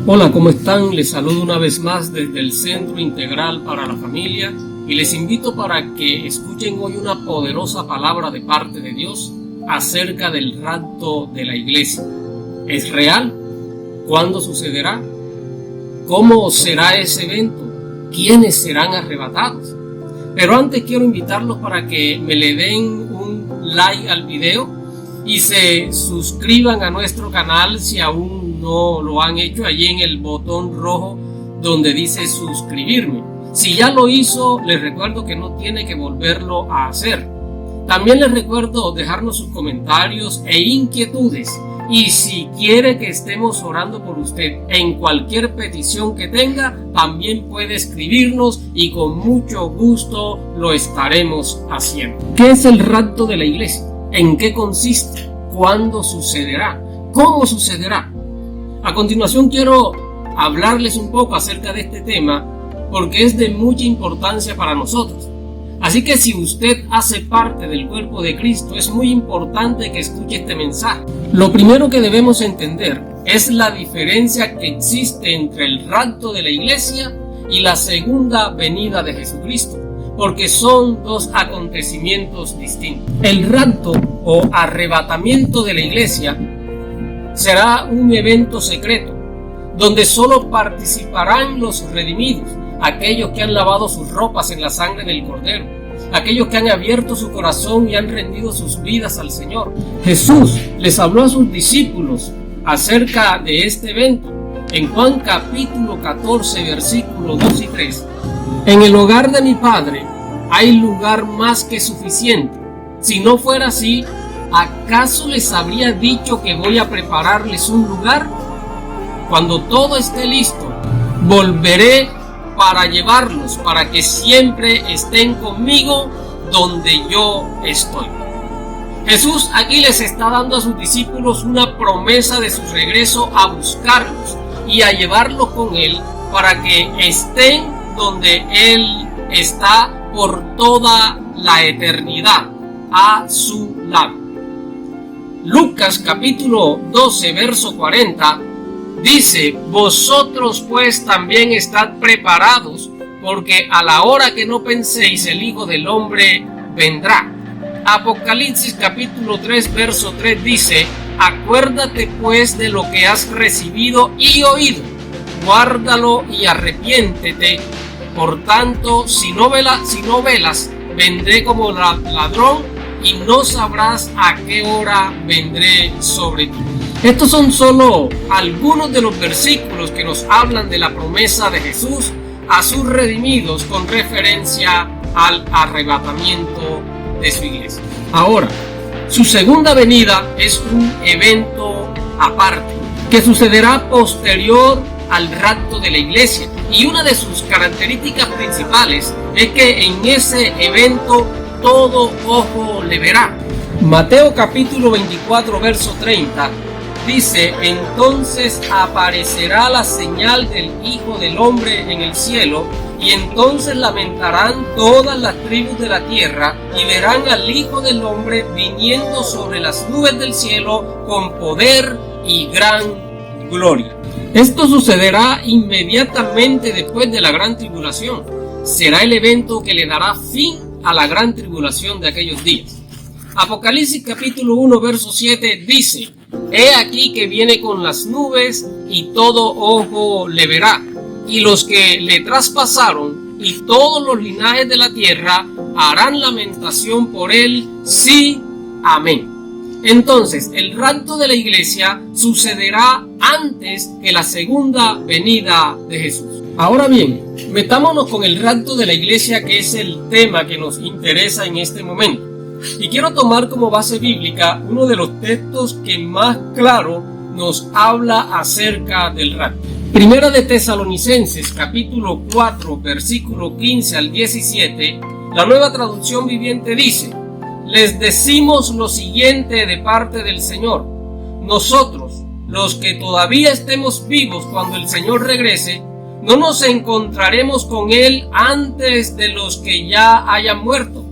Hola, ¿cómo están? Les saludo una vez más desde el Centro Integral para la Familia y les invito para que escuchen hoy una poderosa palabra de parte de Dios acerca del rapto de la iglesia. ¿Es real? ¿Cuándo sucederá? ¿Cómo será ese evento? ¿Quiénes serán arrebatados? Pero antes quiero invitarlos para que me le den un like al video y se suscriban a nuestro canal si aún no lo han hecho, allí en el botón rojo donde dice suscribirme. Si ya lo hizo, les recuerdo que no tiene que volverlo a hacer. También les recuerdo dejarnos sus comentarios e inquietudes, y si quiere que estemos orando por usted en cualquier petición que tenga, también puede escribirnos y con mucho gusto lo estaremos haciendo. ¿Qué es el rapto de la iglesia? ¿En qué consiste? ¿Cuándo sucederá? ¿Cómo sucederá? A continuación quiero hablarles un poco acerca de este tema porque es de mucha importancia para nosotros. Así que si usted hace parte del cuerpo de Cristo, es muy importante que escuche este mensaje. Lo primero que debemos entender es la diferencia que existe entre el rapto de la iglesia y la segunda venida de Jesucristo, porque son dos acontecimientos distintos. El rapto o arrebatamiento de la iglesia será un evento secreto, donde solo participarán los redimidos, aquellos que han lavado sus ropas en la sangre del Cordero, aquellos que han abierto su corazón y han rendido sus vidas al Señor. Jesús les habló a sus discípulos acerca de este evento en Juan capítulo 14, versículos 2 y 3. En el hogar de mi Padre hay lugar más que suficiente. Si no fuera así, ¿acaso les habría dicho que voy a prepararles un lugar? Cuando todo esté listo, volveré para llevarlos, para que siempre estén conmigo donde yo estoy. Jesús aquí les está dando a sus discípulos una promesa de su regreso a buscarlos y a llevarlos con Él para que estén donde Él está por toda la eternidad, a su lado. Lucas capítulo 12, verso 40 dice: vosotros pues también estad preparados, porque a la hora que no penséis el Hijo del Hombre vendrá. Apocalipsis capítulo 3, verso 3 dice: acuérdate pues de lo que has recibido y oído, guárdalo y arrepiéntete. Por tanto, si no velas, vendré como ladrón, y no sabrás a qué hora vendré sobre ti. Estos son solo algunos de los versículos que nos hablan de la promesa de Jesús a sus redimidos con referencia al arrebatamiento de su iglesia. Ahora, su segunda venida es un evento aparte que sucederá posterior al rapto de la iglesia, y una de sus características principales es que en ese evento todo ojo le verá. Mateo capítulo 24, verso 30 dice: entonces aparecerá la señal del Hijo del Hombre en el cielo, y entonces lamentarán todas las tribus de la tierra, y verán al Hijo del Hombre viniendo sobre las nubes del cielo con poder y gran gloria. Esto sucederá inmediatamente después de la gran tribulación. Será el evento que le dará fin a la gran tribulación de aquellos días. Apocalipsis capítulo 1, verso 7 dice: he aquí que viene con las nubes, y todo ojo le verá, y los que le traspasaron, y todos los linajes de la tierra harán lamentación por él. Sí, amén. Entonces, el rapto de la iglesia sucederá antes que la segunda venida de Jesús. Ahora bien, metámonos con el rapto de la iglesia, que es el tema que nos interesa en este momento. Y quiero tomar como base bíblica uno de los textos que más claro nos habla acerca del rapto. Primera de Tesalonicenses, capítulo 4, versículo 15 al 17, la Nueva Traducción Viviente dice: les decimos lo siguiente de parte del Señor: nosotros, los que todavía estemos vivos cuando el Señor regrese, no nos encontraremos con Él antes de los que ya hayan muerto,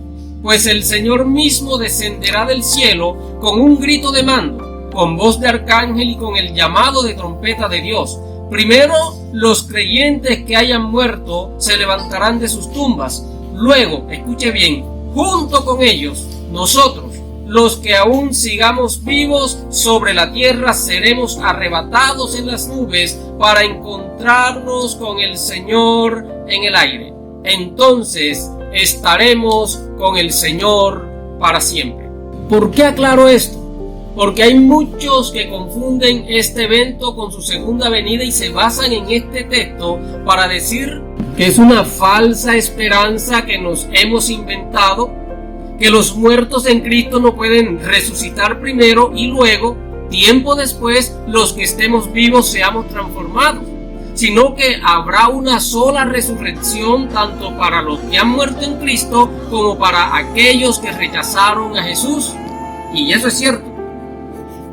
pues el Señor mismo descenderá del cielo con un grito de mando, con voz de arcángel y con el llamado de trompeta de Dios, Primero, los creyentes que hayan muerto se levantarán de sus tumbas. Luego, escuche bien, junto con ellos, nosotros, los que aún sigamos vivos sobre la tierra, seremos arrebatados en las nubes para encontrarnos con el Señor en el aire. Entonces estaremos con el Señor para siempre. ¿Por qué aclaro esto? Porque hay muchos que confunden este evento con su segunda venida y se basan en este texto para decir que es una falsa esperanza que nos hemos inventado, que los muertos en Cristo no pueden resucitar primero y luego, tiempo después, los que estemos vivos seamos transformados, sino que habrá una sola resurrección tanto para los que han muerto en Cristo como para aquellos que rechazaron a Jesús. Y eso es cierto.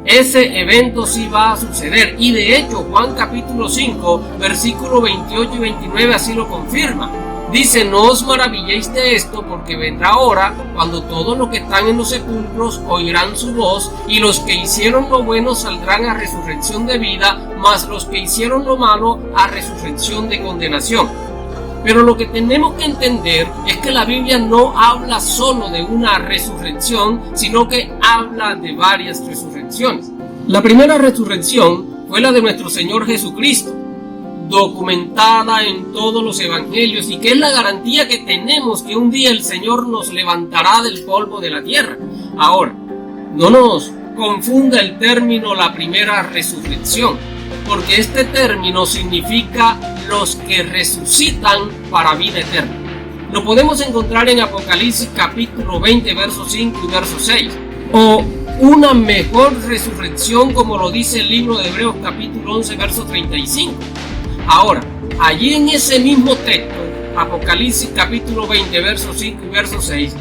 Ese evento sí va a suceder, y de hecho Juan capítulo 5 versículo 28 y 29 así lo confirma. Dice: no os maravilléis de esto, porque vendrá hora cuando todos los que están en los sepulcros oirán su voz, y los que hicieron lo bueno saldrán a resurrección de vida, mas los que hicieron lo malo a resurrección de condenación. Pero lo que tenemos que entender es que la Biblia no habla solo de una resurrección, sino que habla de varias resurrecciones. La primera resurrección fue la de nuestro Señor Jesucristo, documentada en todos los evangelios, y que es la garantía que tenemos que un día el Señor nos levantará del polvo de la tierra. Ahora, no nos confunda el término la primera resurrección, porque este término significa los que resucitan para vida eterna. Lo podemos encontrar en Apocalipsis capítulo 20 verso 5 y verso 6, o una mejor resurrección como lo dice el libro de Hebreos capítulo 11 verso 35. Ahora, allí en ese mismo texto, Apocalipsis capítulo 20 verso 5 y verso 6,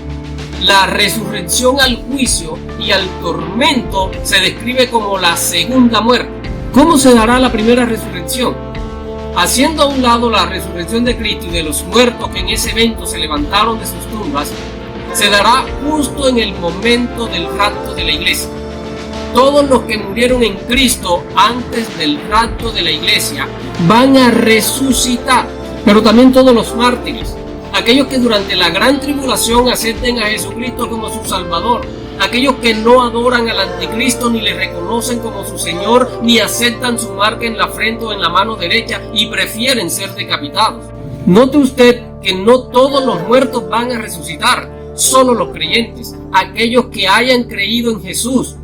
la resurrección al juicio y al tormento se describe como la segunda muerte. ¿Cómo se dará la primera resurrección? Haciendo a un lado la resurrección de Cristo y de los muertos que en ese evento se levantaron de sus tumbas, se dará justo en el momento del rapto de la iglesia. Todos los que murieron en Cristo antes del rapto de la iglesia van a resucitar, pero también todos los mártires, aquellos que durante la gran tribulación acepten a Jesucristo como su Salvador, aquellos que no adoran al anticristo ni le reconocen como su Señor, ni aceptan su marca en la frente o en la mano derecha y prefieren ser decapitados. Note usted que no todos los muertos van a resucitar, solo los creyentes, aquellos que hayan creído en Jesús.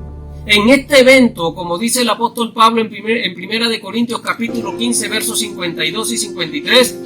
En este evento, como dice el apóstol Pablo en Primera de Corintios capítulo 15 versos 52 y 53,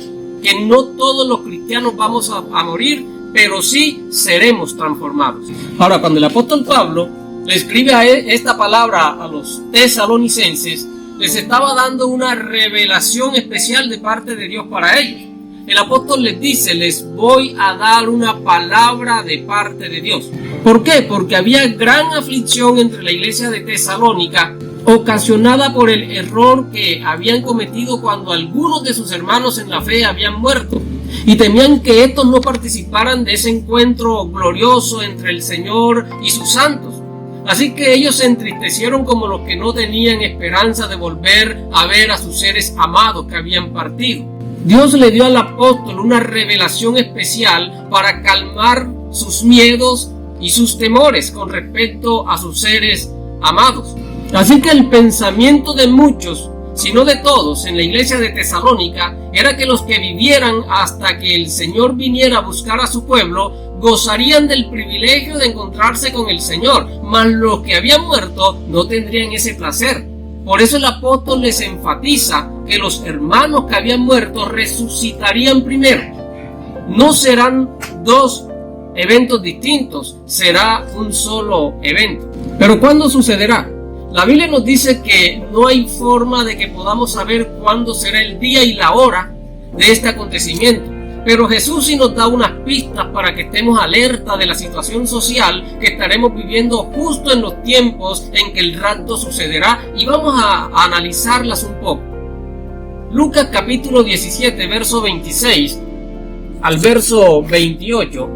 que no todos los cristianos vamos a morir, pero sí seremos transformados. Ahora, cuando el apóstol Pablo le escribe esta palabra a los tesalonicenses, les estaba dando una revelación especial de parte de Dios para ellos. El apóstol les dice: les voy a dar una palabra de parte de Dios. ¿Por qué? Porque había gran aflicción entre la iglesia de Tesalónica, ocasionada por el error que habían cometido cuando algunos de sus hermanos en la fe habían muerto, y temían que estos no participaran de ese encuentro glorioso entre el Señor y sus santos. Así que ellos se entristecieron como los que no tenían esperanza de volver a ver a sus seres amados que habían partido. Dios le dio al apóstol una revelación especial para calmar sus miedos y sus temores con respecto a sus seres amados. Así que el pensamiento de muchos, si no de todos, en la iglesia de Tesalónica, era que los que vivieran hasta que el Señor viniera a buscar a su pueblo, gozarían del privilegio de encontrarse con el Señor, mas los que habían muerto no tendrían ese placer. Por eso el apóstol les enfatiza que los hermanos que habían muerto resucitarían primero. No serán dos eventos distintos, será un solo evento. ¿Pero cuándo sucederá? La Biblia nos dice que no hay forma de que podamos saber cuándo será el día y la hora de este acontecimiento. Pero Jesús sí nos da unas pistas para que estemos alerta de la situación social que estaremos viviendo justo en los tiempos en que el rapto sucederá, y vamos a analizarlas un poco. Lucas capítulo 17, verso 26 al verso 28,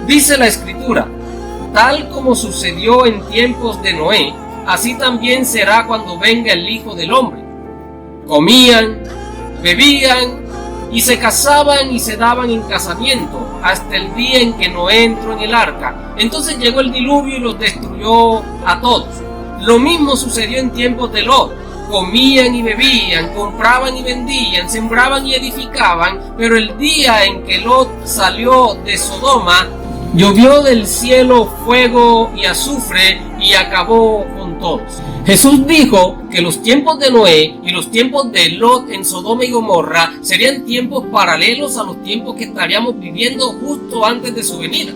dice la Escritura: tal como sucedió en tiempos de Noé, así también será cuando venga el Hijo del Hombre. comían, bebían y se casaban y se daban en casamiento hasta el día en que Noé entró en el arca. Entonces llegó el diluvio y los destruyó a todos. Lo mismo sucedió en tiempos de Lot. Comían y bebían, compraban y vendían, sembraban y edificaban, pero el día en que Lot salió de Sodoma, llovió del cielo fuego y azufre y acabó con todos. Jesús dijo que los tiempos de Noé y los tiempos de Lot en Sodoma y Gomorra serían tiempos paralelos a los tiempos que estaríamos viviendo justo antes de su venida.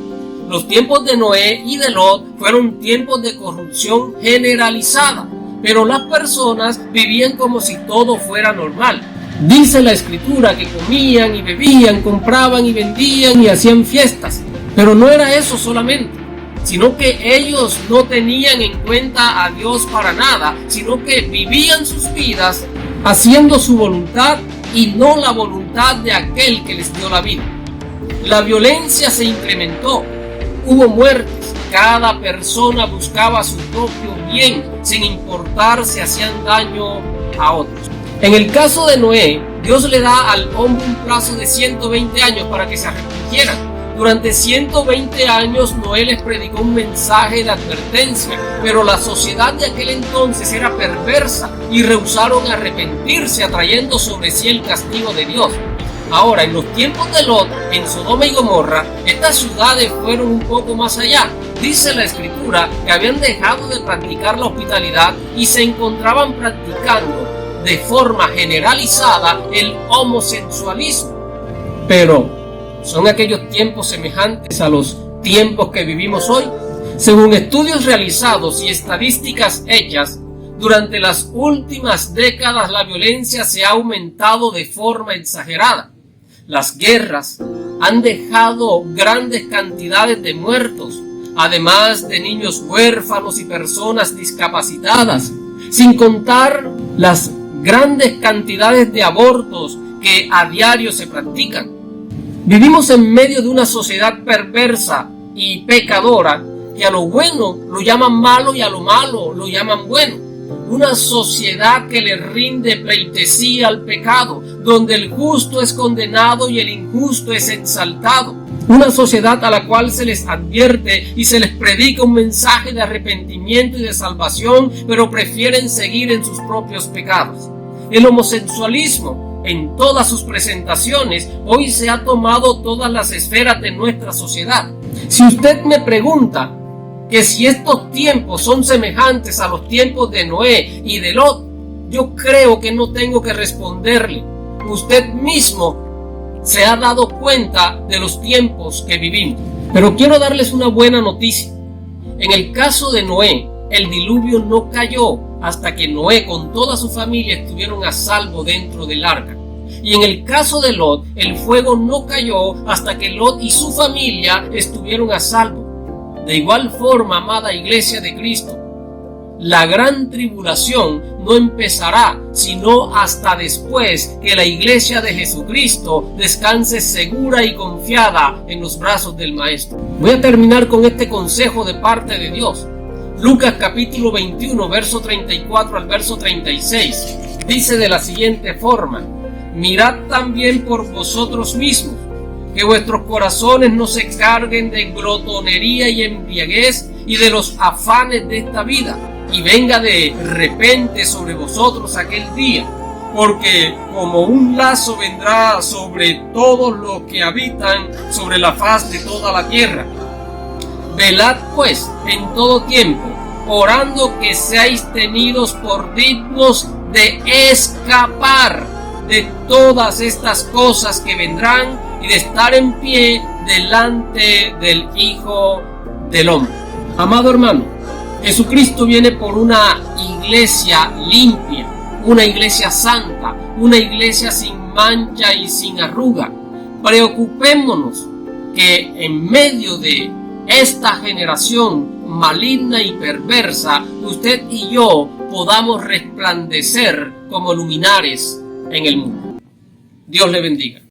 Los tiempos de Noé y de Lot fueron tiempos de corrupción generalizada, pero las personas vivían como si todo fuera normal. Dice la Escritura que comían y bebían, compraban y vendían y hacían fiestas. Pero no era eso solamente, sino que ellos no tenían en cuenta a Dios para nada, sino que vivían sus vidas haciendo su voluntad y no la voluntad de aquel que les dio la vida. La violencia se incrementó, hubo muertes, cada persona buscaba su propio bien, sin importar si hacían daño a otros. En el caso de Noé, Dios le da al hombre un plazo de 120 años para que se arrepintieran. Durante 120 años Noé les predicó un mensaje de advertencia, pero la sociedad de aquel entonces era perversa y rehusaron arrepentirse, atrayendo sobre sí el castigo de Dios. Ahora, en los tiempos de Lot, en Sodoma y Gomorra, estas ciudades fueron un poco más allá. Dice la Escritura que habían dejado de practicar la hospitalidad y se encontraban practicando de forma generalizada el homosexualismo. Pero ¿son aquellos tiempos semejantes a los tiempos que vivimos hoy? Según estudios realizados y estadísticas hechas, durante las últimas décadas la violencia se ha aumentado de forma exagerada. Las guerras han dejado grandes cantidades de muertos, además de niños huérfanos y personas discapacitadas, sin contar las grandes cantidades de abortos que a diario se practican. Vivimos en medio de una sociedad perversa y pecadora que a lo bueno lo llaman malo y a lo malo lo llaman bueno. Una sociedad que le rinde pleitesía al pecado, donde el justo es condenado y el injusto es exaltado. Una sociedad a la cual se les advierte y se les predica un mensaje de arrepentimiento y de salvación, pero prefieren seguir en sus propios pecados. El homosexualismo, en todas sus presentaciones, hoy se ha tomado todas las esferas de nuestra sociedad. Si usted me pregunta que si estos tiempos son semejantes a los tiempos de Noé y de Lot, yo creo que no tengo que responderle. Usted mismo se ha dado cuenta de los tiempos que vivimos. Pero quiero darles una buena noticia. En el caso de Noé, el diluvio no cayó hasta que Noé con toda su familia estuvieron a salvo dentro del arca. Y en el caso de Lot, el fuego no cayó hasta que Lot y su familia estuvieron a salvo. De igual forma, amada Iglesia de Cristo, la gran tribulación no empezará sino hasta después que la Iglesia de Jesucristo descanse segura y confiada en los brazos del Maestro. Voy a terminar con este consejo de parte de Dios. Lucas capítulo 21, verso 34 al verso 36, dice de la siguiente forma: mirad también por vosotros mismos, que vuestros corazones no se carguen de glotonería y embriaguez y de los afanes de esta vida, y venga de repente sobre vosotros aquel día, porque como un lazo vendrá sobre todos los que habitan sobre la faz de toda la tierra. Velad pues en todo tiempo, orando que seáis tenidos por dignos de escapar de todas estas cosas que vendrán y de estar en pie delante del Hijo del Hombre. Amado hermano, Jesucristo viene por una iglesia limpia, una iglesia santa, una iglesia sin mancha y sin arruga. Preocupémonos que en medio de esta generación maligna y perversa, usted y yo podamos resplandecer como luminares en el mundo. Dios le bendiga.